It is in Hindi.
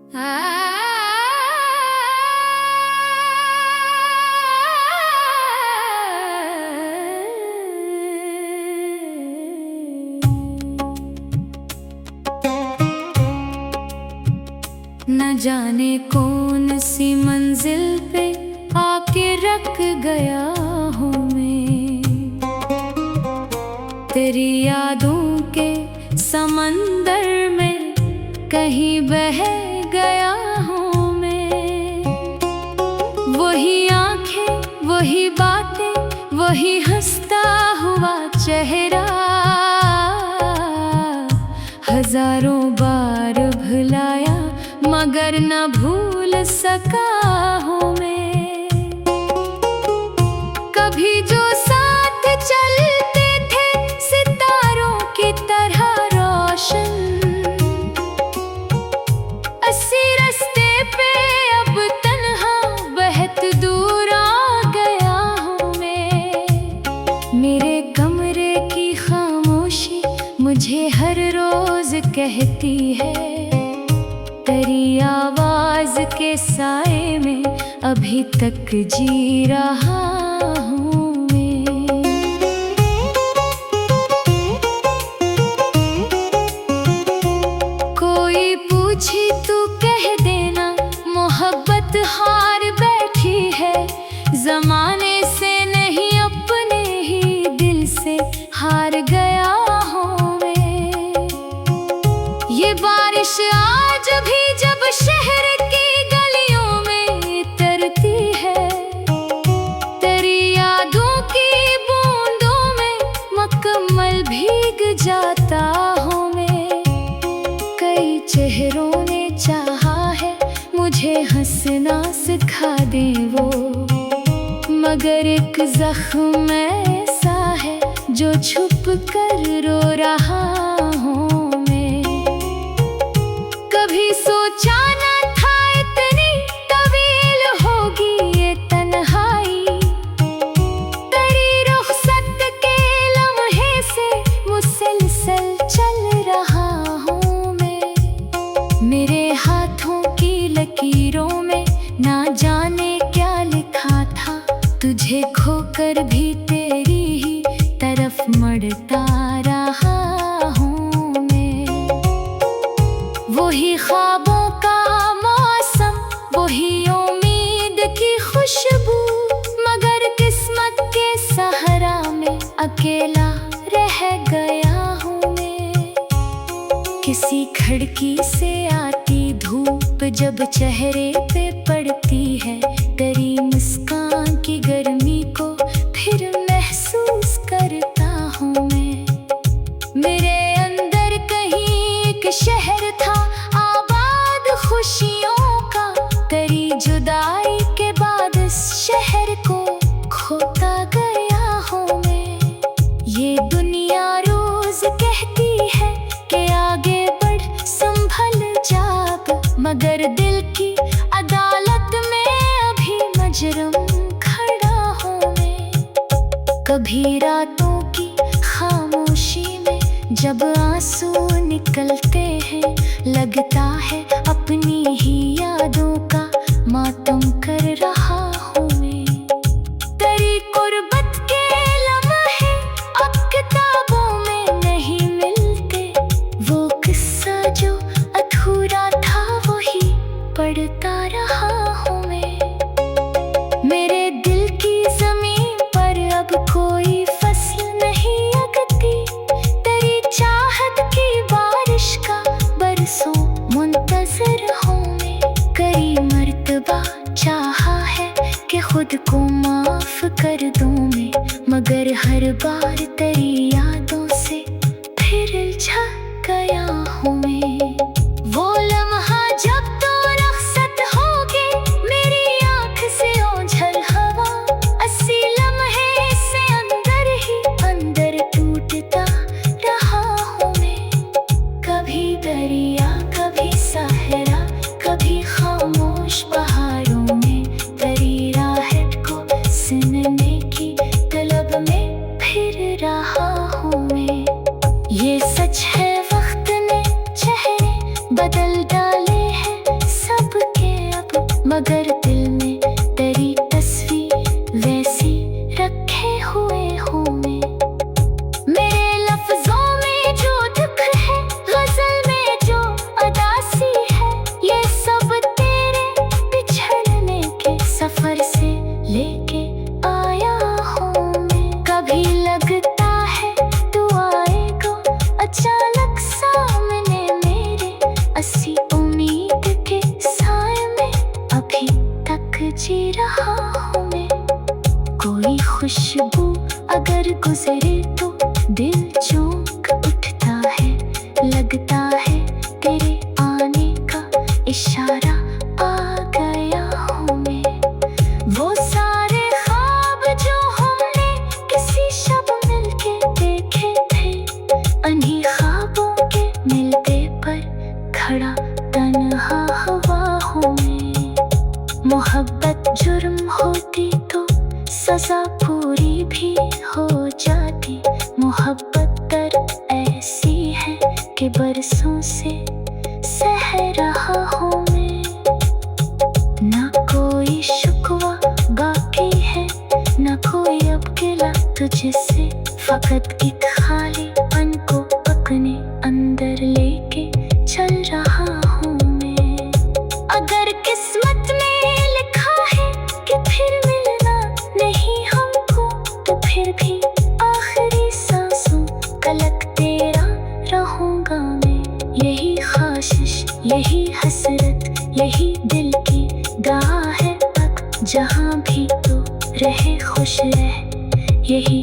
न जाने कौन सी मंजिल पे आके रख गया हूँ मैं, तेरी यादों के समंदर में कहीं बह गया हूँ मैं। वही आंखें, वही बातें, वही हंसता हुआ चेहरा, हजारों बार भुलाया मगर न भूल सका हूँ मैं। कभी जो साथ चलते थे सितारों की तरह रोशन, अस्सी रास्ते पे अब तन्हा बहत दूर आ गया हूँ मैं। मेरे कमरे की खामोशी मुझे हर रोज कहती है, तेरी आवाज के साए में अभी तक जी रहा हूँ मैं। कोई पूछे तू कह देना, मोहब्बत हार बैठी है, जमाने से नहीं अपने ही दिल से हार गया हूँ मैं। ये बारिश आज भी जब शहर की गलियों में तरती है, तेरी यादों की बूंदों में मुकम्मल भीग जाता हूँ मैं। कई चेहरों ने चाहा है मुझे हंसना सिखा दे वो, मगर एक जख्म ऐसा है जो छुप कर रो रहा हूँ। कभी सोचा न था इतनी तवील होगी ये तन्हाई, तेरी रुखसत के लम्हे से मुसलसल चल रहा हूँ मैं। मेरे हाथों की लकीरों में ना जाने क्या लिखा था, तुझे खोकर भी तेरी ही तरफ मड़ता रहा हूँ मैं। वही ख्वाबों का मौसम, वही उम्मीद की खुशबू, मगर किस्मत के सहारा में अकेला रह गया हूँ मैं। किसी खिड़की से आती धूप जब चेहरे पे पड़ती है, तेरी मुस्कान की गर्मी को फिर महसूस करता हूँ मैं। मेरे अंदर कहीं एक शहर था आबाद खुशियों का, तेरी जुदाई के बाद इस शहर को खोता गया हूँ मैं। ये दुनिया रोज कहती है कि आगे बढ़ संभल जाग, मगर दिल की अदालत में अभी मजरम खड़ा हूँ मैं। कभी रातों की खामोशी में जब आंसू निकलते हैं, लगता है अपनी ही यादों का मातम कर रहा हूँ मैं। तेरी कुर्बत के लम्हे अब किताबों में नहीं मिलते, वो किस्सा जो अधूरा था वही पढ़ता रहा हूँ मैं। मेरे दिल की जमीन पर अब कोई फसल नहीं उगती, तेरी चाहत की बारिश का बरसों मुंतजर हूँ मैं। कई मर्तबा चाहा है कि खुद को माफ कर दूँ मैं, मगर हर बार तेरी यादों से फिर उलझा गया हूँ मैं। वो लम्हा जब तो रुखसत होगी मेरी आँख से ओझल हवा, अस्सी लम्हे से अंदर ही अंदर टूटता रहा हूँ मैं। कभी दरिया, कभी सहरा, कभी खामोश बहारों में, तेरी राहत को सुनने की तलब में फिर रहा हूँ मैं। ये सच है वक्त ने चेहरे बदल डाले हैं, खुशबू अगर गुजरे तो दिल चौंक उठता है, लगता है तेरे आने का इशारा आ गया हूँ मैं। वो सारे ख्वाब जो हमने किसी शब मिलके देखे थे, उन्हीं ख्वाबों के मिलते पर खड़ा तन्हा हुआ हूँ मैं। मोहब्बत जुर्म होती तो सजा पूरी भी हो जाती, मोहब्बत दर्द ऐसी है कि बरसों से सह रहा हूँ मैं। ना कोई शुक्वा बाकी है, ना कोई अब गिला तुझसे, फकत एक खालीपन को अपने अंदर लेके चल रहा हूँ मैं। अगर किस्मत में लिखा है कि फिर मिलना नहीं हमको, तो फिर भी आखिरी सांसों तलक तेरा रहूंगा मैं। यही ख्वाहिश, यही हसरत, यही दिल की दुआ है अब जहाँ भी तू रहे खुश रह, यही